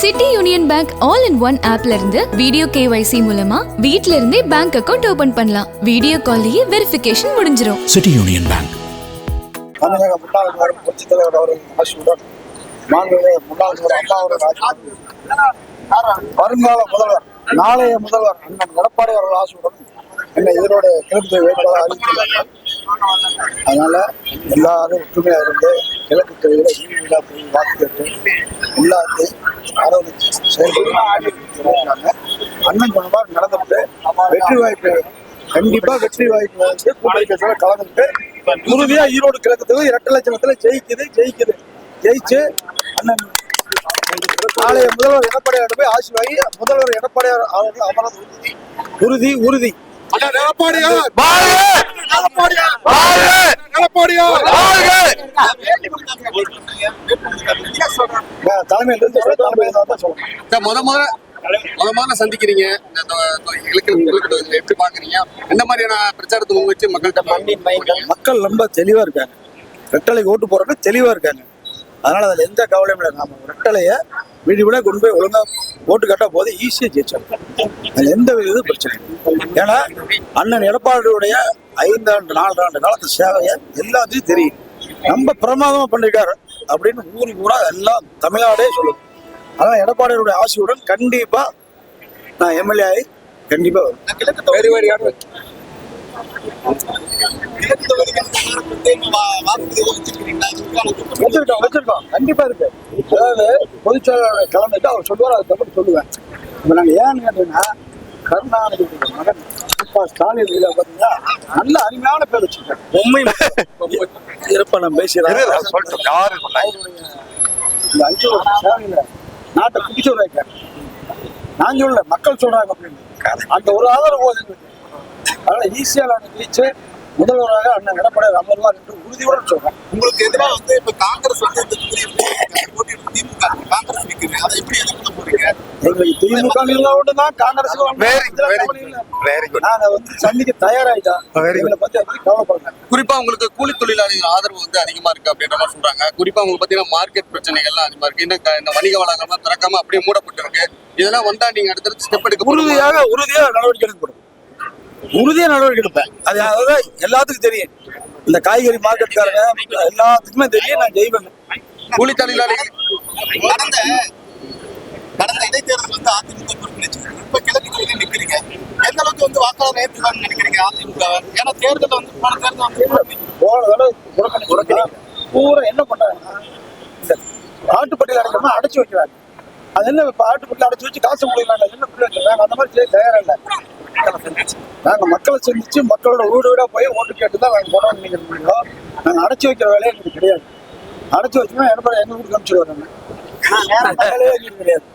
City union bank all in one ஆப்ல இருந்து video KYC மூலமா வீட்ல இருந்தே பேங்க் அக்கவுண்ட் ஓபன் பண்ணலாம். வீடியோ கால்லயே வெரிஃபிகேஷன் முடிஞ்சிரும். City union bank. தமிழக முன்னாள் புரட்சித் தலைவர் அவர்களின் ஆட்சியுடன் மாண்புமிகு முன்னாள் அம்மா அவர்கள் வருங்கால முதல்வர் நாளைய முதல்வர் அண்ணன் எடப்பாடி அவர்கள் ஆட்சியுடன் என்னை இதனோட கிழக்கு வேட்பாளர் அறிவித்துள்ளார்கள். அதனால எல்லாரும் ஒற்றுமையா இருந்து கிழக்கு தொகுதியில வீடு போய் வாக்கு கேட்டு எல்லாத்தையும் ஆரோக்கிய செயல்படுறாங்க. அண்ணன் சொன்ன மாதிரி நடந்துட்டு வெற்றி வாய்ப்பு கண்டிப்பா வெற்றி வாய்ப்பு வந்து கூட்டணி கட்சியோட கலந்துட்டு உறுதியா ஈரோடு கிழக்கு தொகுதி 2 லட்சத்துல ஜெயிச்சு அண்ணன் நாளைய முதல்வர் எடப்பாடியார் போய் ஆட்சி வாங்கி முதல்வர் எடப்பாடியார் அவர்கள் அமர்ந்து உறுதி முதல்ல சந்திக்கிறீங்க, எப்படி பாக்குறீங்க? என்ன மாதிரியான பிரச்சாரத்தை முன் வச்சு மக்கள் ரொம்ப தெளிவா இருக்காங்க. ரெட்டலைக்கு ஓட்டு போறது தெளிவா இருக்காங்க. அதனால அதுல எந்த கவலையும் இல்லை. நாம ரெட்டலைய வீடு விட கொண்டு போய் ஒழுங்கா ஓட்டு கட்டா போது ஈஸியா ஜெயிச்சோம். அதுல எந்த வித பிரச்சனை இல்லை. ஏன்னா அண்ணன் எடப்பாடியுடைய 5 ஆண்டு 4 ஆண்டு காலத்து சேவையை எல்லாத்தையும் தெரியும். ரொம்ப பிரமாதமா பண்ணிருக்காரு அப்படின்னு ஊரா எல்லாம் தமிழ்நாடே சொல்லுது. அதான் எடப்பாடியுடைய ஆசையுடன் கண்டிப்பா நான் எம்எல்ஏ ஆகி கண்டிப்பா வச்சிருக்கோம் கண்டிப்பா இருக்கு. அதாவது பொதுச்செயலாளர் கலந்துட்டு அவர் சொல்லுவார், அதுக்கப்புறம் சொல்லுவேன். இப்ப நாங்க ஏன்னு கேட்டீங்கன்னா கருணாநிதி மகன் ஸ்டாலின் பாத்தீங்கன்னா நல்ல அருமையான பேர் வச்சிருக்கேன். உண்மை இருப்ப நான் பேசுறேன். இந்த 5 வருஷம் சேவையில நாட்டை பிடிச்சவராக்க நான் சொல்ல மக்கள் சொல்றாங்க அப்படின்னு அந்த ஒரு ஆதரவு போது. அதனால ஈஸியா நான் ஜெயிச்சு முதல்வராக அண்ணன் எடப்பாடியார் அமர்வார் என்று உறுதியுடன் சொல்றேன். உங்களுக்கு எதிராக வந்து இப்ப காங்கிரஸ் வந்து திமுக காங்கிரஸ் நிற்குது, அதை எப்படி எதிர்த்து போறீங்க? திமுக ஒண்ணுதான், காங்கிரஸ் நாங்க வந்து சந்திக்க தயாராயிட்டோம். எங்களை பத்தி அப்படி கவலைப்படுறேன். குறிப்பா உங்களுக்கு கூலி தொழிலாளிகள் ஆதரவு வந்து அதிகமா இருக்கு அப்படின்ற மாதிரி சொல்றாங்க. குறிப்பா உங்களுக்கு பாத்தீங்கன்னா மார்க்கெட் பிரச்சனைகள்லாம் அதிகமா இருக்கு. இந்த வணிக வளாகம்லாம் திறக்காம அப்படியே மூடப்பட்டு இருக்கு. இதெல்லாம் வந்தா நீங்க அடுத்தடுத்து ஸ்டெப் எடுக்க உறுதியா நடவடிக்கை எடுக்கப்படும். உறுதியா நடவடிக்கை எடுப்பேன். அது அதாவது எல்லாத்துக்கும் தெரியும். இந்த காய்கறி மார்க்கெட்காரங்க எல்லாத்துக்குமே தெரியும். நான் ஜெயிப்பேன். கூலி தொழிலாளிகள் கடந்த இடைத்தேர்தல் வந்து அதிமுக குறிப்பிட்டு இப்ப கிழக்கு தொகுதியில் நிற்கிறீங்க. எந்த அளவுக்கு வந்து வாக்காளர் ஏற்றுவாங்கன்னு நினைக்கிறீங்க அதிமுக? ஏன்னா தேர்தல் வந்து போன தடவை பூரா என்ன பண்றாங்கன்னா ஆட்டுப்பட்டியில் அடைக்கணும் அடைச்சு வைக்கிறாங்க. அது என்ன இப்ப ஆட்டுப்பட்டியில் அடைச்சு வச்சு காசு கொடுக்குறாங்க. என்ன பிள்ளை வச்சுருக்காங்க? அந்த மாதிரி செய்ய தயாரா இல்லை. நாங்க மக்களை சந்திச்சு மக்களோட வீடா போய் ஓட்டு கேட்டுதான் நாங்க போறோம். நீங்க நாங்க அடைச்சு வைக்கிற வேலையே எங்களுக்கு கிடையாது. அடைச்சு வச்சோம்னா எடப்பாடி எங்க வீட்டுக்கு அனுப்பிச்சுடுவாங்க. கிடையாது.